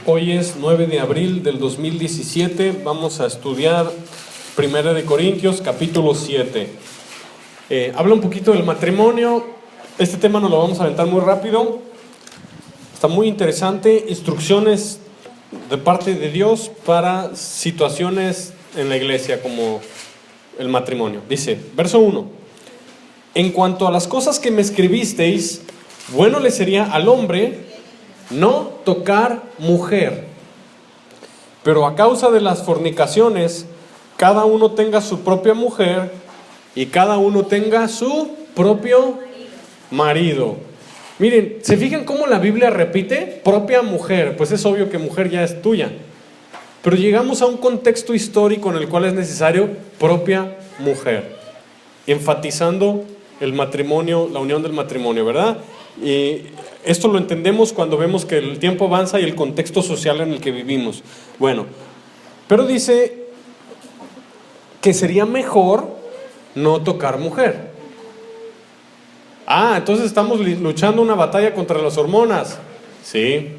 Hoy es 9 de abril del 2017, vamos a estudiar 1 de Corintios, capítulo 7. Habla un poquito del matrimonio, este tema nos lo vamos a aventar muy rápido, está muy interesante, instrucciones de parte de Dios para situaciones en la iglesia como el matrimonio. Dice, verso 1, en cuanto a las cosas que me escribisteis, bueno le sería al hombre no tocar mujer, pero a causa de las fornicaciones, cada uno tenga su propia mujer y cada uno tenga su propio marido. Miren, ¿se fijan cómo la Biblia repite? Propia mujer, pues es obvio que mujer ya es tuya. Pero llegamos a un contexto histórico en el cual es necesario propia mujer, enfatizando el matrimonio, la unión del matrimonio, ¿verdad? Y esto lo entendemos cuando vemos que el tiempo avanza y el contexto social en el que vivimos. Bueno, pero dice que sería mejor no tocar mujer. Entonces estamos luchando una batalla contra las hormonas. Sí.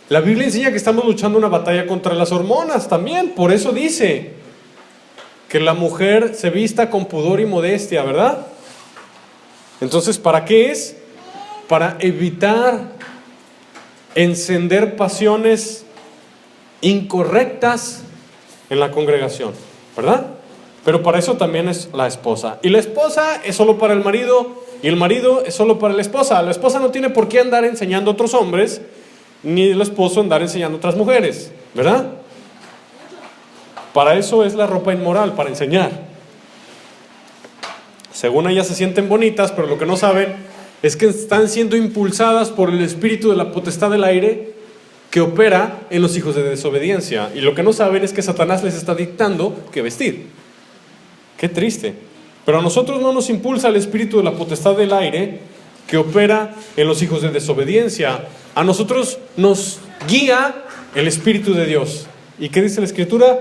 La Biblia enseña que estamos luchando una batalla contra las hormonas también. Por eso dice que la mujer se vista con pudor y modestia, ¿verdad? Entonces, ¿para qué es? Para evitar encender pasiones incorrectas en la congregación, ¿verdad? Pero para eso también es la esposa. Y la esposa es solo para el marido, y el marido es solo para la esposa. La esposa no tiene por qué andar enseñando a otros hombres, ni el esposo andar enseñando a otras mujeres, ¿verdad? Para eso es la ropa inmoral, para enseñar. Según ellas se sienten bonitas, pero lo que no saben es que están siendo impulsadas por el espíritu de la potestad del aire que opera en los hijos de desobediencia. Y lo que no saben es que Satanás les está dictando qué vestir. Qué triste. Pero a nosotros no nos impulsa el espíritu de la potestad del aire que opera en los hijos de desobediencia. A nosotros nos guía el Espíritu de Dios. ¿Y qué dice la Escritura?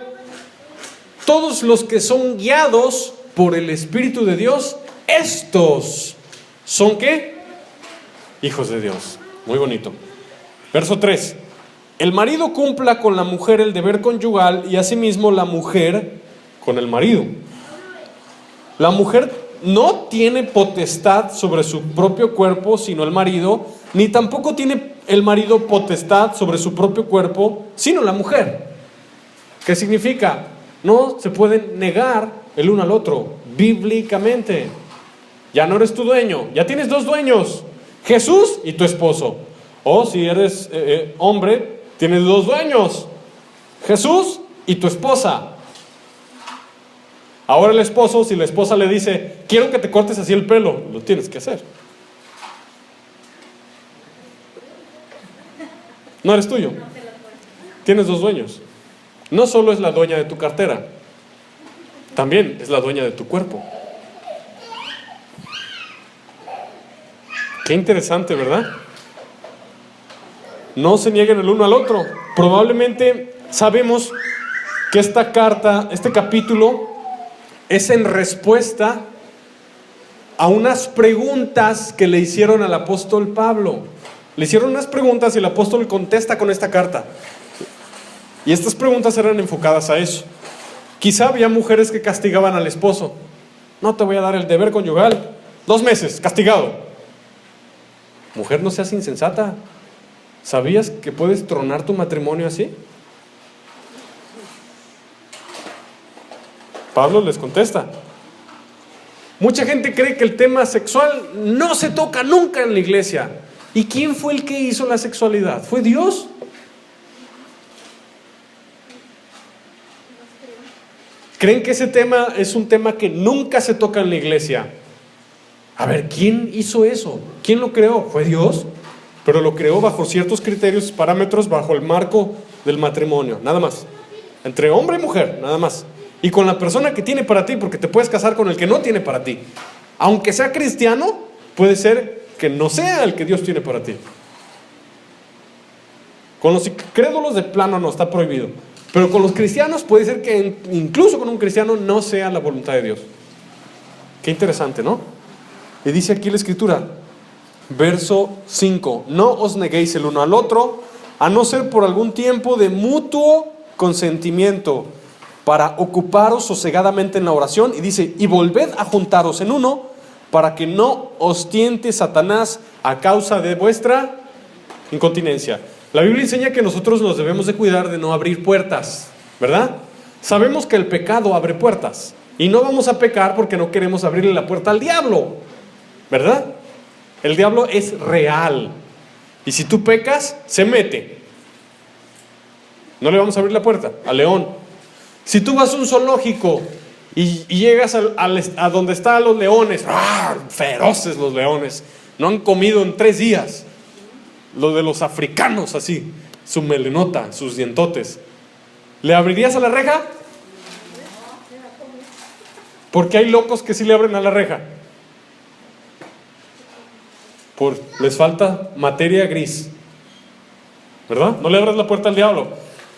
Todos los que son guiados por el Espíritu de Dios, estos son ¿qué? Hijos de Dios. Muy bonito. Verso 3. El marido cumpla con la mujer el deber conyugal y asimismo la mujer con el marido. La mujer no tiene potestad sobre su propio cuerpo, sino el marido, ni tampoco tiene el marido potestad sobre su propio cuerpo, sino la mujer. ¿Qué significa? No se pueden negar el uno al otro, bíblicamente. Ya no eres tu dueño, ya tienes dos dueños, Jesús y tu esposo. O si eres hombre, tienes dos dueños, Jesús y tu esposa. Ahora el esposo, si la esposa le dice, quiero que te cortes así el pelo, lo tienes que hacer. No eres tuyo, tienes dos dueños. No solo es la dueña de tu cartera, también es la dueña de tu cuerpo. Qué interesante, ¿verdad? No se nieguen el uno al otro. Probablemente sabemos que esta carta, este capítulo, es en respuesta a unas preguntas que le hicieron al apóstol Pablo. Le hicieron unas preguntas y el apóstol contesta con esta carta. Y estas preguntas eran enfocadas a eso. Quizá había mujeres que castigaban al esposo. No te voy a dar el deber conyugal. 2 meses, castigado. Mujer, no seas insensata. ¿Sabías que puedes tronar tu matrimonio así? Pablo les contesta. Mucha gente cree que el tema sexual no se toca nunca en la iglesia. ¿Y quién fue el que hizo la sexualidad? ¿Fue Dios? ¿Creen que ese tema es un tema que nunca se toca en la iglesia? A ver, ¿quién hizo eso? ¿Quién lo creó? ¿Fue Dios? Pero lo creó bajo ciertos criterios, parámetros, bajo el marco del matrimonio, nada más. Entre hombre y mujer, nada más. Y con la persona que tiene para ti, porque te puedes casar con el que no tiene para ti. Aunque sea cristiano, puede ser que no sea el que Dios tiene para ti. Con los incrédulos de plano no, está prohibido. Pero con los cristianos puede ser que incluso con un cristiano no sea la voluntad de Dios. Qué interesante, ¿no? Y dice aquí la Escritura, verso 5, no os neguéis el uno al otro, a no ser por algún tiempo de mutuo consentimiento, para ocuparos sosegadamente en la oración. Y dice, y volved a juntaros en uno, para que no os tiente Satanás a causa de vuestra incontinencia. La Biblia enseña que nosotros nos debemos de cuidar de no abrir puertas, ¿verdad? Sabemos que el pecado abre puertas, y no vamos a pecar porque no queremos abrirle la puerta al diablo, ¿verdad? El diablo es real, y si tú pecas, se mete. No le vamos a abrir la puerta al león. Si tú vas a un zoológico y llegas a donde están los leones, ¡ah!, feroces los leones, no han comido en 3 días, lo de los africanos así, su melenota, sus dientotes, ¿le abrirías a la reja? Porque hay locos que sí le abren a la reja, les falta materia gris, ¿verdad? No le abras la puerta al diablo.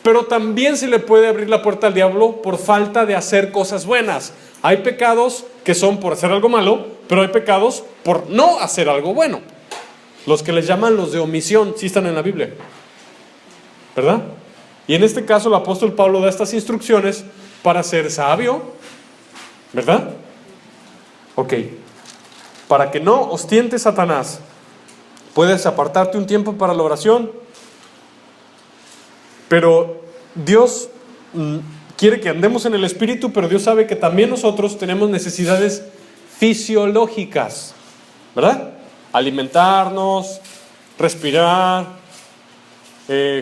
Pero también se le puede abrir la puerta al diablo por falta de hacer cosas buenas. Hay pecados que son por hacer algo malo, pero hay pecados por no hacer algo bueno. Los que les llaman los de omisión, sí están en la Biblia, ¿verdad? Y en este caso el apóstol Pablo da estas instrucciones para ser sabio, ¿verdad? Ok. Para que no os tiente Satanás, puedes apartarte un tiempo para la oración. Pero Dios quiere que andemos en el Espíritu, pero Dios sabe que también nosotros tenemos necesidades fisiológicas, ¿verdad? Alimentarnos, respirar,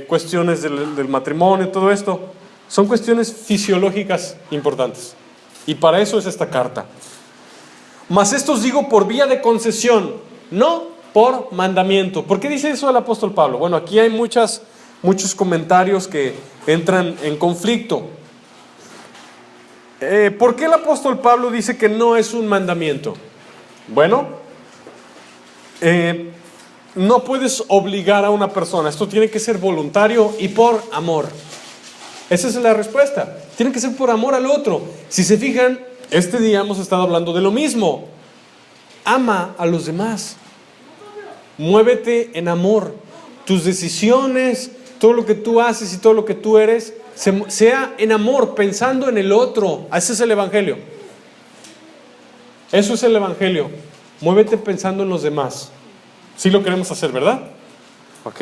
cuestiones del matrimonio, todo esto. Son cuestiones fisiológicas importantes. Y para eso es esta carta. Mas esto os digo por vía de concesión, no por mandamiento. ¿Por qué dice eso el apóstol Pablo? Bueno, aquí hay muchos comentarios que entran en conflicto. ¿Por qué el apóstol Pablo dice que no es un mandamiento? Bueno, no puedes obligar a una persona. Esto tiene que ser voluntario y por amor. Esa es la respuesta. Tiene que ser por amor al otro. Si se fijan, este día hemos estado hablando de lo mismo. Ama a los demás. Muévete en amor. Tus decisiones, todo lo que tú haces y todo lo que tú eres, sea en amor, pensando en el otro. Ese es el Evangelio. Eso es el Evangelio. Muévete pensando en los demás. Sí lo queremos hacer, ¿verdad? Ok.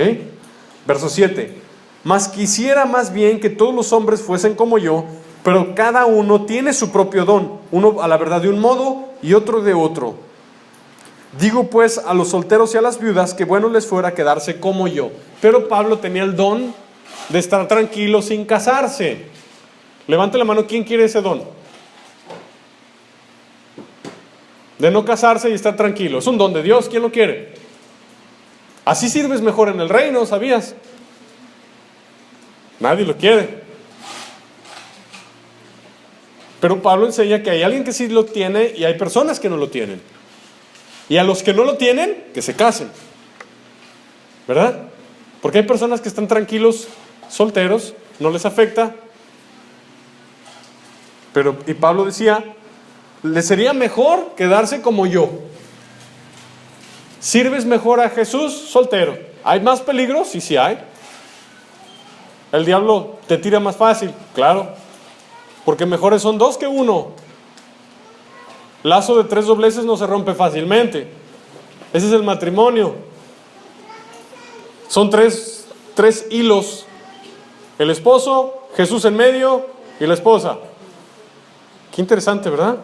Verso 7. Mas quisiera más bien que todos los hombres fuesen como yo, pero cada uno tiene su propio don. Uno a la verdad de un modo y otro de otro. Digo pues a los solteros y a las viudas que bueno les fuera quedarse como yo. Pero Pablo tenía el don de estar tranquilo sin casarse. Levante la mano, ¿quién quiere ese don? De no casarse y estar tranquilo. Es un don de Dios, ¿quién lo quiere? Así sirves mejor en el reino, ¿sabías? Nadie lo quiere. Pero Pablo enseña que hay alguien que sí lo tiene y hay personas que no lo tienen. Y a los que no lo tienen, que se casen, ¿verdad? Porque hay personas que están tranquilos, solteros, no les afecta. Y Pablo decía, le sería mejor quedarse como yo. ¿Sirves mejor a Jesús soltero? ¿Hay más peligro? Sí, sí hay. ¿El diablo te tira más fácil? Claro. Porque mejores son 2 que 1. Lazo de 3 dobleces no se rompe fácilmente. Ese es el matrimonio. Son tres hilos. El esposo, Jesús en medio y la esposa. Qué interesante, ¿verdad?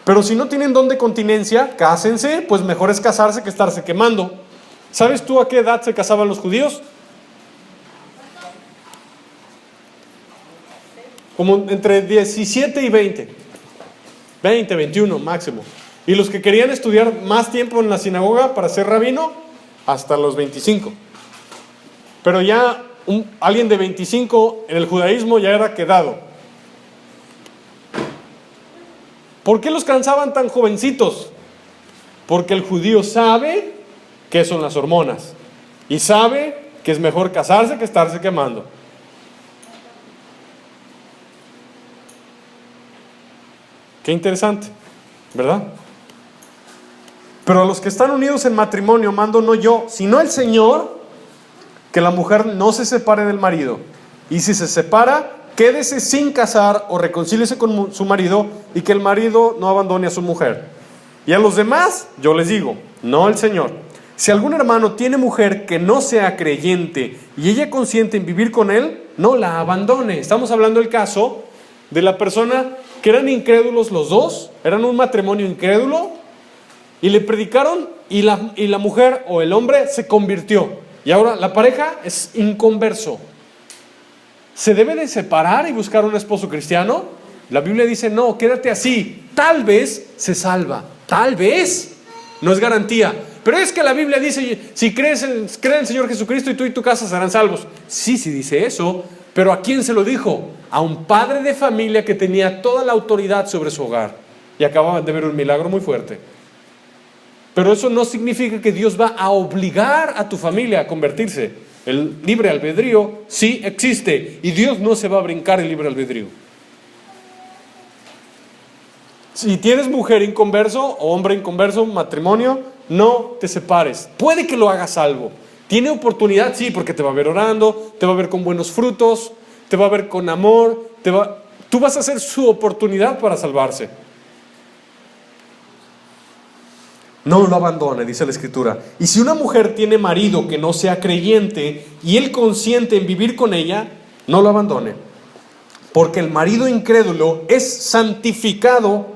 Pero si no tienen don de continencia, cásense, pues mejor es casarse que estarse quemando. ¿Sabes tú a qué edad se casaban los judíos? Como entre 17 y 20. 20, 21 máximo. Y los que querían estudiar más tiempo en la sinagoga para ser rabino, hasta los 25. Pero ya alguien de 25 en el judaísmo ya era quedado. ¿Por qué los cansaban tan jovencitos? Porque el judío sabe qué son las hormonas y sabe que es mejor casarse que estarse quemando. Qué interesante, ¿verdad? Pero a los que están unidos en matrimonio mando no yo, sino el Señor, que la mujer no se separe del marido. Y si se separa, quédese sin casar o reconcíliese con su marido, y que el marido no abandone a su mujer. Y a los demás, yo les digo, no el Señor: si algún hermano tiene mujer que no sea creyente y ella consiente en vivir con él, no la abandone. Estamos hablando del caso de la persona que eran incrédulos los dos, eran un matrimonio incrédulo, y le predicaron, y la mujer o el hombre se convirtió. Y ahora la pareja es inconverso. ¿Se debe de separar y buscar un esposo cristiano? La Biblia dice, no, quédate así. Tal vez se salva. Tal vez. No es garantía. Pero es que la Biblia dice, si cree en el Señor Jesucristo, y tú y tu casa serán salvos. Sí, sí dice eso. Pero ¿a quién se lo dijo? A un padre de familia que tenía toda la autoridad sobre su hogar. Y acababan de ver un milagro muy fuerte. Pero eso no significa que Dios va a obligar a tu familia a convertirse. El libre albedrío sí existe, y Dios no se va a brincar el libre albedrío. Si tienes mujer inconverso o hombre inconverso, matrimonio, no te separes. Puede que lo hagas salvo. ¿Tiene oportunidad? Sí, porque te va a ver orando, te va a ver con buenos frutos, te va a ver con amor, tú vas a ser su oportunidad para salvarse. No lo abandone, dice la Escritura. Y si una mujer tiene marido que no sea creyente y él consiente en vivir con ella, no lo abandone. Porque el marido incrédulo es santificado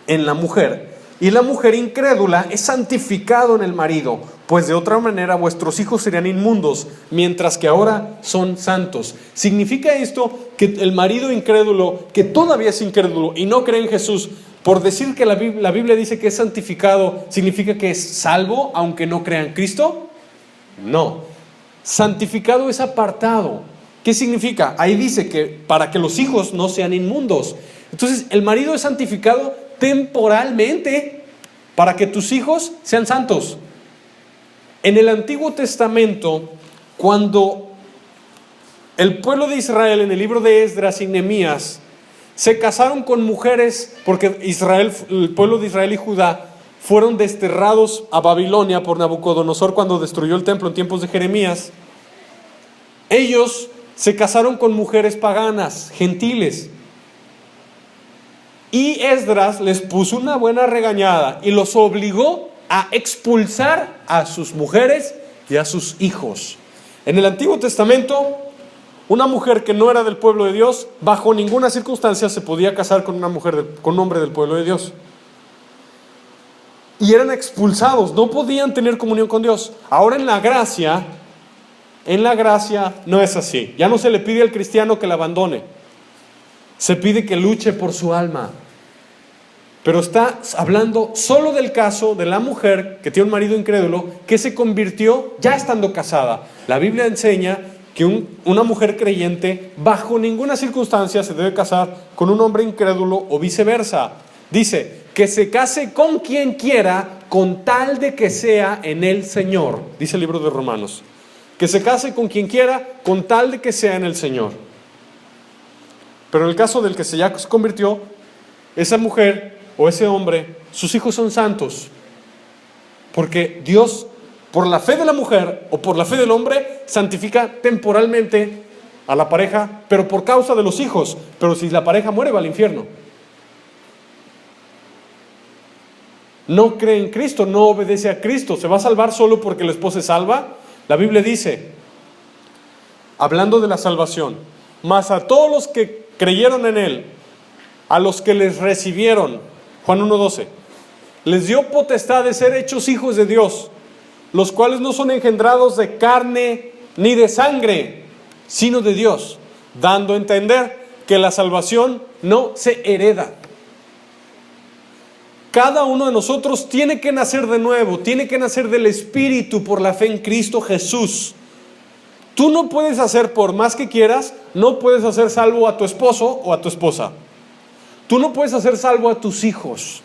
en la mujer, y la mujer incrédula es santificado en el marido, pues de otra manera vuestros hijos serían inmundos, mientras que ahora son santos. ¿Significa esto que el marido incrédulo, que todavía es incrédulo y no cree en Jesús, por decir que la Biblia dice que es santificado, significa que es salvo aunque no crea en Cristo? No. Santificado es apartado. ¿Qué significa? Ahí dice que para que los hijos no sean inmundos. Entonces, el marido es santificado temporalmente para que tus hijos sean santos. En el Antiguo Testamento, cuando el pueblo de Israel, en el libro de Esdras y Nehemías, se casaron con mujeres, porque el pueblo de Israel y Judá fueron desterrados a Babilonia por Nabucodonosor cuando destruyó el templo en tiempos de Jeremías. Ellos se casaron con mujeres paganas, gentiles. Y Esdras les puso una buena regañada y los obligó a expulsar a sus mujeres y a sus hijos. En el Antiguo Testamento, una mujer que no era del pueblo de Dios, bajo ninguna circunstancia se podía casar con con un hombre del pueblo de Dios. Y eran expulsados, no podían tener comunión con Dios. Ahora en la gracia no es así. Ya no se le pide al cristiano que la abandone. Se pide que luche por su alma. Pero está hablando solo del caso de la mujer que tiene un marido incrédulo que se convirtió ya estando casada. La Biblia enseña que una mujer creyente bajo ninguna circunstancia se debe casar con un hombre incrédulo o viceversa. Dice que se case con quien quiera con tal de que sea en el Señor. Dice el libro de Romanos. Que se case con quien quiera con tal de que sea en el Señor. Pero en el caso del que ya se convirtió, esa mujer o ese hombre, sus hijos son santos. Porque Dios, por la fe de la mujer o por la fe del hombre, santifica temporalmente a la pareja, pero por causa de los hijos. Pero si la pareja muere, va al infierno. No cree en Cristo, no obedece a Cristo. ¿Se va a salvar solo porque la esposa es salva? La Biblia dice, hablando de la salvación, mas a todos los que creyeron en Él, a los que les recibieron, Juan 1:12, les dio potestad de ser hechos hijos de Dios, los cuales no son engendrados de carne ni de sangre, sino de Dios, dando a entender que la salvación no se hereda. Cada uno de nosotros tiene que nacer de nuevo, tiene que nacer del Espíritu por la fe en Cristo Jesús. Tú no puedes hacer, por más que quieras, no puedes hacer salvo a tu esposo o a tu esposa. Tú no puedes hacer salvo a tus hijos.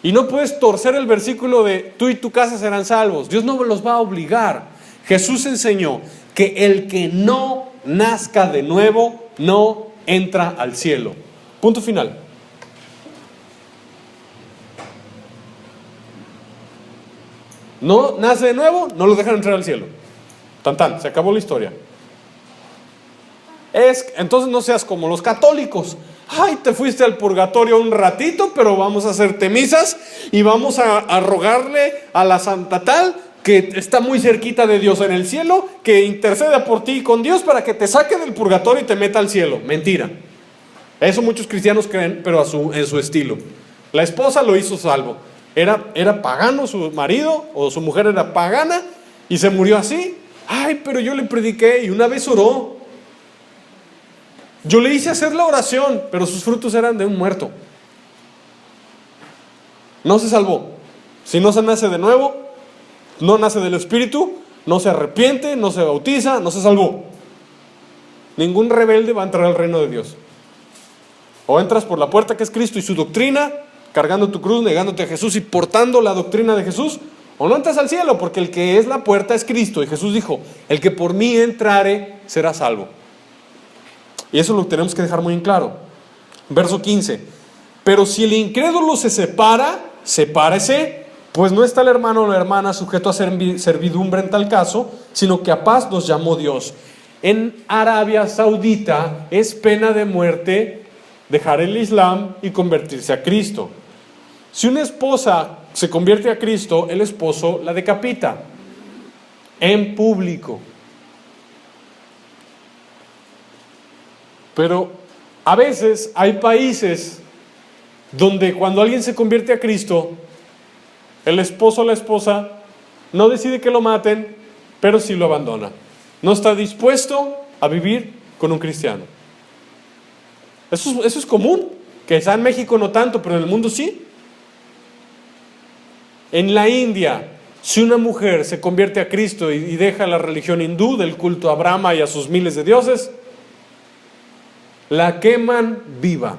Y no puedes torcer el versículo de tú y tu casa serán salvos. Dios no los va a obligar. Jesús enseñó que el que no nazca de nuevo no entra al cielo. Punto final. No nace de nuevo, no lo dejan entrar al cielo. Tan tan, se acabó la historia. Entonces no seas como los católicos. Ay, te fuiste al purgatorio un ratito, pero vamos a hacerte misas y vamos a rogarle a la Santa Tal, que está muy cerquita de Dios en el cielo, que interceda por ti con Dios para que te saque del purgatorio y te meta al cielo. Mentira. Eso muchos cristianos creen, pero en su estilo. La esposa lo hizo salvo. Era pagano su marido, o su mujer era pagana, y se murió así. Ay, pero yo le prediqué y una vez oró. Yo le hice hacer la oración, pero sus frutos eran de un muerto. No se salvó. Si no se nace de nuevo, no nace del Espíritu, no se arrepiente, no se bautiza, no se salvó. Ningún rebelde va a entrar al reino de Dios. O entras por la puerta que es Cristo y su doctrina, cargando tu cruz, negándote a Jesús y portando la doctrina de Jesús, o no entras al cielo, porque el que es la puerta es Cristo. Y Jesús dijo, el que por mí entrare será salvo. Y eso lo tenemos que dejar muy en claro. Verso 15. Pero si el incrédulo se separa, sepárese, pues no está el hermano o la hermana sujeto a servidumbre en tal caso, sino que a paz nos llamó Dios. En Arabia Saudita es pena de muerte dejar el Islam y convertirse a Cristo. Si una esposa se convierte a Cristo, el esposo la decapita en público. Pero a veces hay países donde cuando alguien se convierte a Cristo, el esposo o la esposa no decide que lo maten, pero sí lo abandona. No está dispuesto a vivir con un cristiano. Eso es común, que quizá en México no tanto, pero en el mundo sí. En la India, si una mujer se convierte a Cristo y deja la religión hindú del culto a Brahma y a sus miles de dioses, la queman viva.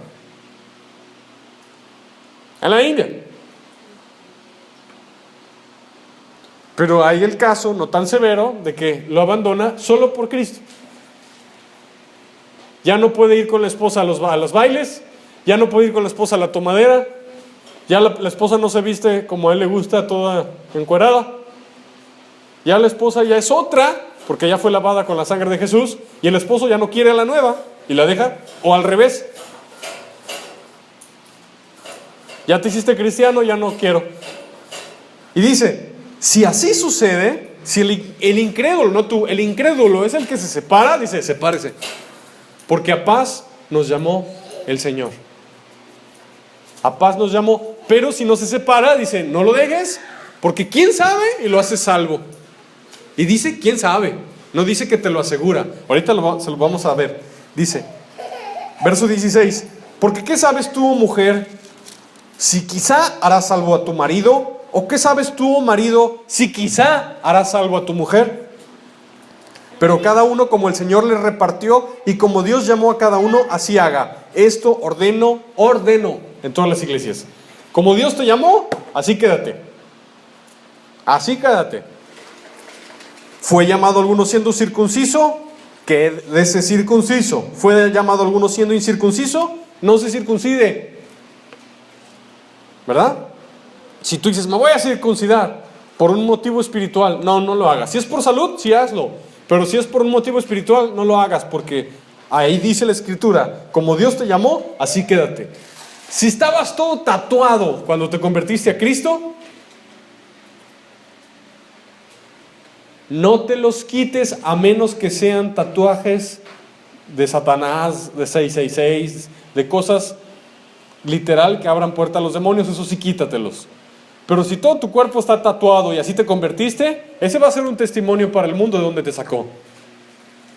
En la India. Pero hay el caso, no tan severo, de que lo abandona solo por Cristo. Ya no puede ir con la esposa a los bailes, ya no puede ir con la esposa a la tomadera, ya la esposa no se viste como a él le gusta, toda encuerada. Ya la esposa ya es otra, porque ya fue lavada con la sangre de Jesús, y el esposo ya no quiere a la nueva, y la deja, o al revés. Ya te hiciste cristiano, ya no quiero. Y dice, si así sucede, si el incrédulo, no tú, el incrédulo es el que se separa, dice, sepárese. Porque a paz nos llamó el Señor. A paz nos llamó, pero si no se separa, dice, no lo dejes, porque quién sabe y lo hace salvo. Y dice, quién sabe, no dice que te lo asegura. Ahorita se lo vamos a ver. Dice, verso 16, porque ¿qué sabes tú, mujer, si quizá harás salvo a tu marido? ¿O qué sabes tú, marido, si quizá harás salvo a tu mujer? Pero cada uno como el Señor le repartió y como Dios llamó a cada uno, así haga. Esto ordeno en todas las iglesias. Como Dios te llamó, así quédate. Así quédate. ¿Fue llamado alguno siendo circunciso? Quédese circunciso. ¿Fue llamado alguno siendo incircunciso? No se circuncide. ¿Verdad? Si tú dices, me voy a circuncidar por un motivo espiritual, no lo hagas. Si es por salud, sí hazlo. Pero si es por un motivo espiritual, no lo hagas, porque ahí dice la Escritura, como Dios te llamó, así quédate. Si estabas todo tatuado cuando te convertiste a Cristo, no te los quites a menos que sean tatuajes de Satanás, de 666, de cosas literal que abran puerta a los demonios, eso sí quítatelos. Pero si todo tu cuerpo está tatuado y así te convertiste, ese va a ser un testimonio para el mundo de donde te sacó.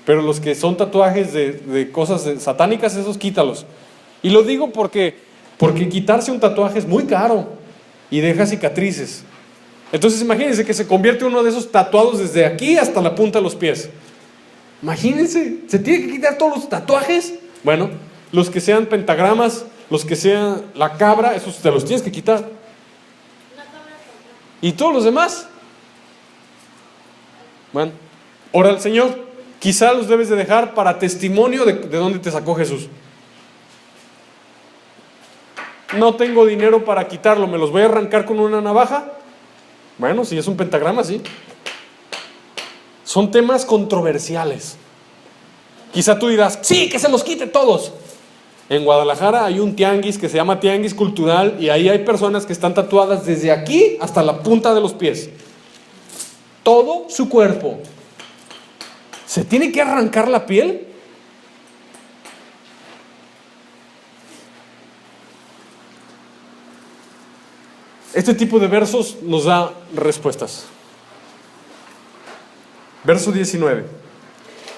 Pero los que son tatuajes de cosas satánicas, esos quítalos. Y lo digo porque quitarse un tatuaje es muy caro y deja cicatrices. Entonces imagínense que se convierte uno de esos tatuados desde aquí hasta la punta de los pies. Imagínense, ¿se tiene que quitar todos los tatuajes? Bueno, los que sean pentagramas, los que sean la cabra, esos te los tienes que quitar. ¿Y todos los demás? Bueno, ora al Señor. Quizá los debes de dejar para testimonio de dónde te sacó Jesús. No tengo dinero para quitarlo, ¿me los voy a arrancar con una navaja? Bueno, si es un pentagrama, sí. Son temas controversiales. Quizá tú dirás, sí, que se los quite todos. En Guadalajara hay un tianguis que se llama Tianguis Cultural y ahí hay personas que están tatuadas desde aquí hasta la punta de los pies. Todo su cuerpo. ¿Se tiene que arrancar la piel? Este tipo de versos nos da respuestas. Verso 19.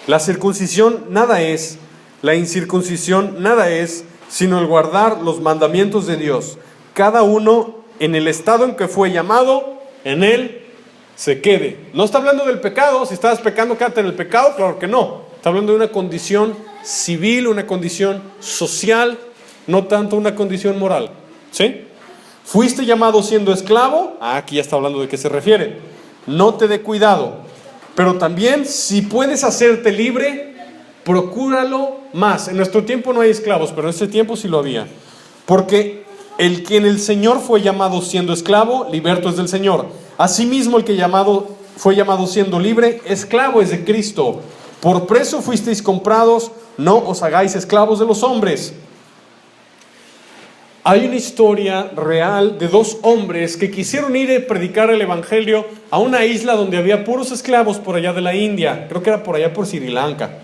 La circuncisión nada es, la incircuncisión nada es, sino el guardar los mandamientos de Dios. Cada uno en el estado en que fue llamado, en él se quede. No está hablando del pecado. Si estabas pecando, quédate en el pecado. Claro que no. Está hablando de una condición civil, una condición social, no tanto una condición moral. ¿Sí? ¿Fuiste llamado siendo esclavo? Aquí ya está hablando de qué se refiere. No te dé cuidado. Pero también, si puedes hacerte libre, procúralo más. En nuestro tiempo no hay esclavos, pero en ese tiempo sí lo había. Porque el que en el Señor fue llamado siendo esclavo, liberto es del Señor. Asimismo, el que fue llamado siendo libre, esclavo es de Cristo. Por precio fuisteis comprados, no os hagáis esclavos de los hombres. Hay una historia real de dos hombres que quisieron ir a predicar el evangelio a una isla donde había puros esclavos por allá de la India. Creo que era por allá por Sri Lanka.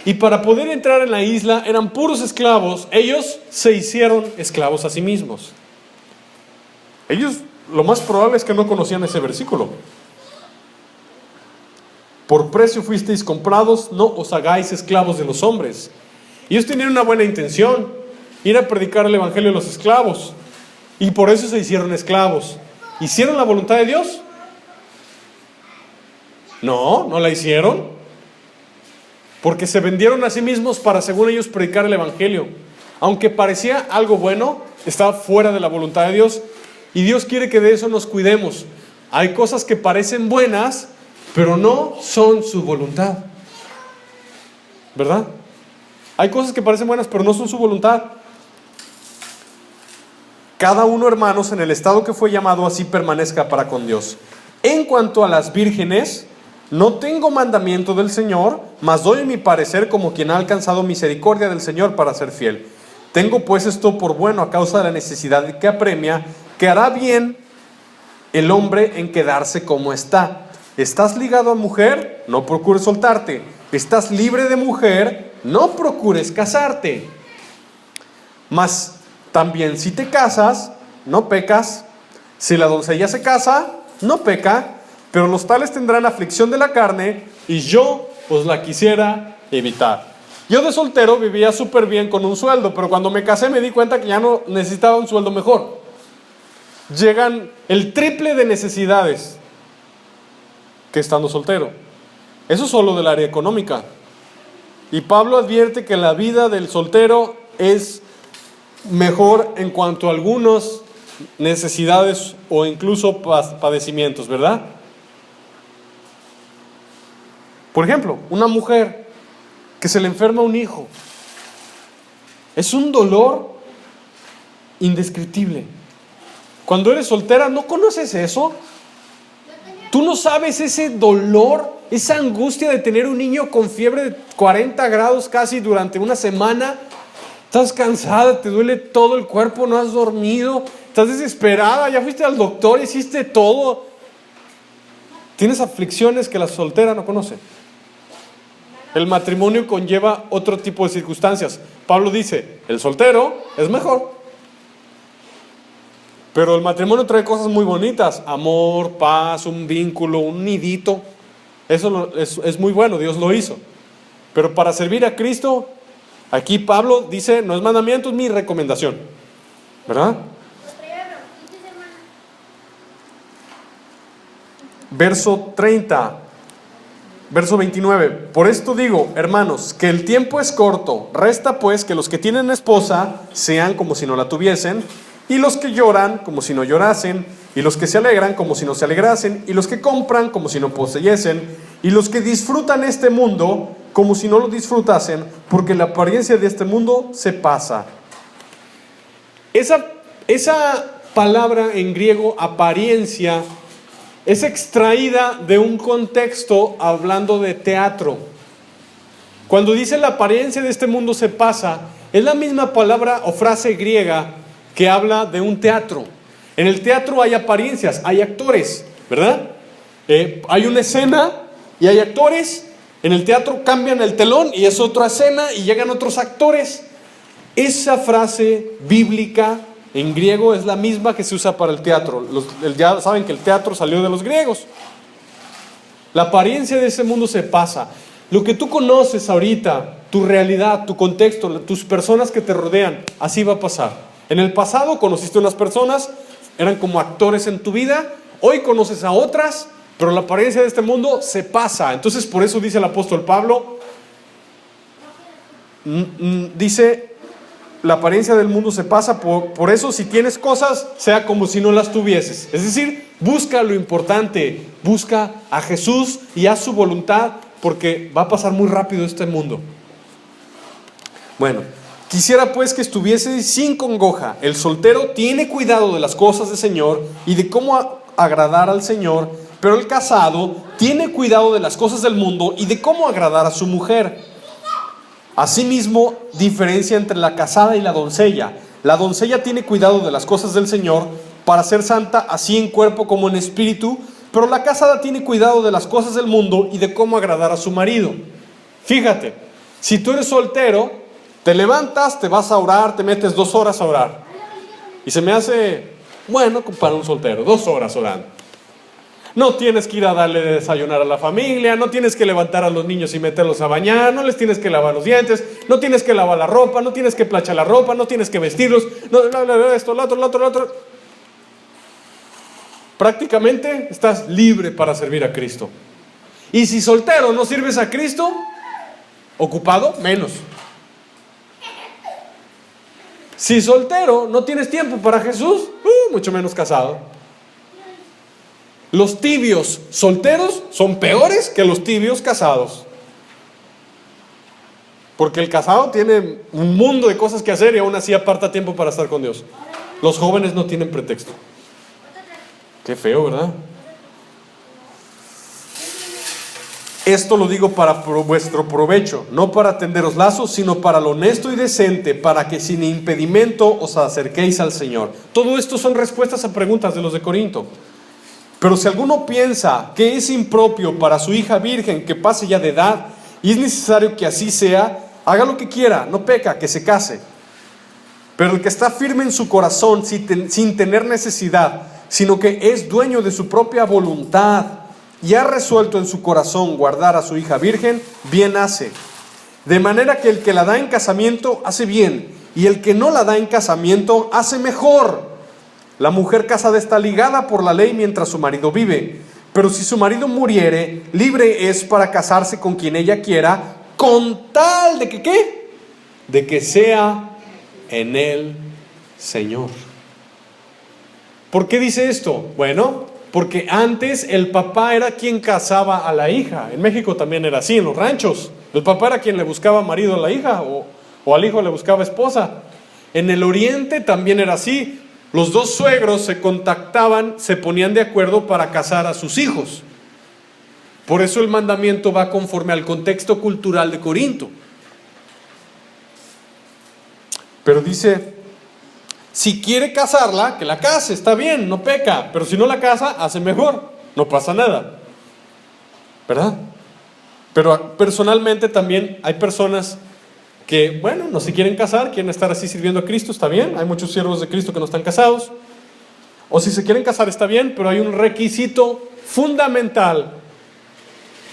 Y para poder entrar en la isla eran puros esclavos. Ellos se hicieron esclavos a sí mismos. Ellos, lo más probable es que no conocían ese versículo. Por precio fuisteis comprados, no os hagáis esclavos de los hombres. Ellos tenían una buena intención. Ir a predicar el evangelio a los esclavos. Y por eso se hicieron esclavos. ¿Hicieron la voluntad de Dios? No, no la hicieron. Porque se vendieron a sí mismos para, según ellos, predicar el evangelio. Aunque parecía algo bueno, estaba fuera de la voluntad de Dios. Y Dios quiere que de eso nos cuidemos. Hay cosas que parecen buenas, pero no son su voluntad. ¿Verdad? Hay cosas que parecen buenas, pero no son su voluntad. Cada uno, hermanos, en el estado que fue llamado, así permanezca para con Dios. En cuanto a las vírgenes, no tengo mandamiento del Señor, mas doy mi parecer como quien ha alcanzado misericordia del Señor para ser fiel. Tengo pues esto por bueno a causa de la necesidad que apremia, que hará bien el hombre en quedarse como está. ¿Estás ligado a mujer? No procures soltarte. ¿Estás libre de mujer? No procures casarte. Mas también si te casas, no pecas. Si la doncella se casa, no peca. Pero los tales tendrán aflicción de la carne, y yo os la quisiera evitar. Yo de soltero vivía súper bien con un sueldo, pero cuando me casé me di cuenta que ya no necesitaba un sueldo mejor. Llegan el triple de necesidades que estando soltero. Eso solo del área económica. Y Pablo advierte que la vida del soltero es mejor en cuanto a algunas necesidades o incluso padecimientos, ¿verdad? Por ejemplo, una mujer que se le enferma un hijo. Es un dolor indescriptible. Cuando eres soltera, ¿no conoces eso? Tú no sabes ese dolor, esa angustia de tener un niño con fiebre de 40 grados casi durante una semana. Estás cansada, te duele todo el cuerpo, no has dormido, estás desesperada, ya fuiste al doctor, hiciste todo. Tienes aflicciones que la soltera no conoce. El matrimonio conlleva otro tipo de circunstancias. Pablo dice, el soltero es mejor. Pero el matrimonio trae cosas muy bonitas. Amor, paz, un vínculo, un nidito. Eso es muy bueno, Dios lo hizo. Pero para servir a Cristo, aquí Pablo dice, no es mandamiento, es mi recomendación. ¿Verdad? Verso 30. Verso 29. Por esto digo, hermanos, que el tiempo es corto. Resta pues que los que tienen esposa sean como si no la tuviesen, y los que lloran como si no llorasen, y los que se alegran como si no se alegrasen, y los que compran como si no poseyesen, y los que disfrutan este mundo como si no lo disfrutasen, porque la apariencia de este mundo se pasa. Esa palabra en griego, apariencia, es extraída de un contexto hablando de teatro. Cuando dice la apariencia de este mundo se pasa, es la misma palabra o frase griega que habla de un teatro. En el teatro hay apariencias, hay actores, ¿verdad? Hay una escena y hay actores. En el teatro cambian el telón y es otra escena y llegan otros actores. Esa frase bíblica en griego es la misma que se usa para el teatro. Ya saben que el teatro salió de los griegos. La apariencia de ese mundo se pasa. Lo que tú conoces ahorita, tu realidad, tu contexto, tus personas que te rodean, así va a pasar. En el pasado conociste unas personas, eran como actores en tu vida. Hoy conoces a otras, pero la apariencia de este mundo se pasa. Entonces por eso dice el apóstol Pablo, dice, la apariencia del mundo se pasa, por eso si tienes cosas, sea como si no las tuvieses. Es decir, busca lo importante, busca a Jesús y haz su voluntad, porque va a pasar muy rápido este mundo. Bueno, quisiera pues que estuviese sin congoja. El soltero tiene cuidado de las cosas del Señor y de cómo agradar al Señor, pero el casado tiene cuidado de las cosas del mundo y de cómo agradar a su mujer. Asimismo, diferencia entre la casada y la doncella. La doncella tiene cuidado de las cosas del Señor para ser santa, así en cuerpo como en espíritu, pero la casada tiene cuidado de las cosas del mundo y de cómo agradar a su marido. Fíjate, si tú eres soltero, te levantas, te vas a orar, te metes 2 horas a orar. Y se me hace, bueno, para un soltero, 2 horas orando. No tienes que ir a darle de desayunar a la familia, no tienes que levantar a los niños y meterlos a bañar, no les tienes que lavar los dientes, no tienes que lavar la ropa, no tienes que planchar la ropa, no tienes que vestirlos, esto, lo otro. Prácticamente estás libre para servir a Cristo. Y si soltero no sirves a Cristo, ocupado, menos. Si soltero no tienes tiempo para Jesús, mucho menos casado. Los tibios solteros son peores que los tibios casados. Porque el casado tiene un mundo de cosas que hacer y aún así aparta tiempo para estar con Dios. Los jóvenes no tienen pretexto. Qué feo, ¿verdad? Esto lo digo para vuestro provecho, no para tenderos lazos, sino para lo honesto y decente, para que sin impedimento os acerquéis al Señor. Todo esto son respuestas a preguntas de los de Corinto. Pero si alguno piensa que es impropio para su hija virgen que pase ya de edad, y es necesario que así sea, haga lo que quiera, no peca, que se case. Pero el que está firme en su corazón sin tener necesidad, sino que es dueño de su propia voluntad y ha resuelto en su corazón guardar a su hija virgen, bien hace. De manera que el que la da en casamiento hace bien, y el que no la da en casamiento hace mejor. La mujer casada está ligada por la ley mientras su marido vive, pero si su marido muriere, libre es para casarse con quien ella quiera, con tal de que ¿qué? De que sea en el Señor. ¿Por qué dice esto? Bueno, porque antes el papá era quien casaba a la hija. En México también era así, en los ranchos. El papá era quien le buscaba marido a la hija o al hijo le buscaba esposa. En el oriente también era así. Los dos suegros se contactaban, se ponían de acuerdo para casar a sus hijos. Por eso el mandamiento va conforme al contexto cultural de Corinto. Pero dice, si quiere casarla, que la case, está bien, no peca. Pero si no la casa, hace mejor, no pasa nada. ¿Verdad? Pero personalmente también hay personas que, bueno, no se quieren casar, quieren estar así sirviendo a Cristo, está bien. Hay muchos siervos de Cristo que no están casados. O si se quieren casar, está bien, pero hay un requisito fundamental: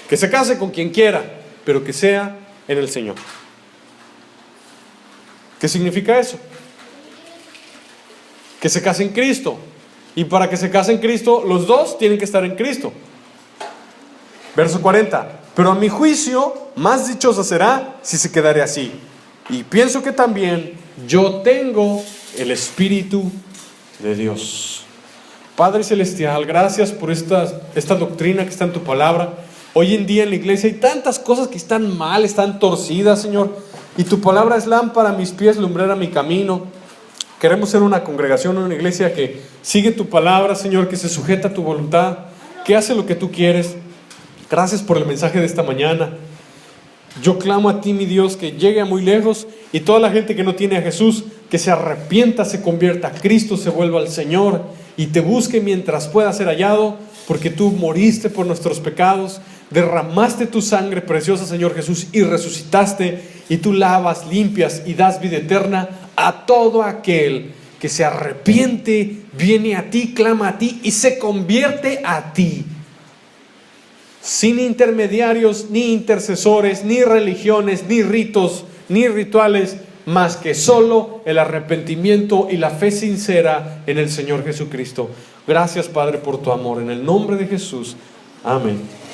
que se case con quien quiera, pero que sea en el Señor. ¿Qué significa eso? Que se case en Cristo. Y para que se case en Cristo, los dos tienen que estar en Cristo. Verso 40. Pero a mi juicio, más dichosa será si se quedare así. Y pienso que también yo tengo el Espíritu de Dios. Padre Celestial, gracias por esta doctrina que está en tu palabra. Hoy en día en la iglesia hay tantas cosas que están mal, están torcidas, Señor. Y tu palabra es lámpara a mis pies, lumbrera a mi camino. Queremos ser una congregación, una iglesia que sigue tu palabra, Señor, que se sujeta a tu voluntad, que hace lo que tú quieres. Gracias por el mensaje de esta mañana. Yo clamo a ti, mi Dios, que llegue a muy lejos, y toda la gente que no tiene a Jesús, que se arrepienta, se convierta a Cristo, se vuelva al Señor y te busque mientras pueda ser hallado, porque tú moriste por nuestros pecados, derramaste tu sangre preciosa, Señor Jesús, y resucitaste, y tú lavas, limpias y das vida eterna a todo aquel que se arrepiente, viene a ti, clama a ti y se convierte a ti. Sin intermediarios, ni intercesores, ni religiones, ni ritos, ni rituales, más que solo el arrepentimiento y la fe sincera en el Señor Jesucristo. Gracias, Padre, por tu amor. En el nombre de Jesús. Amén.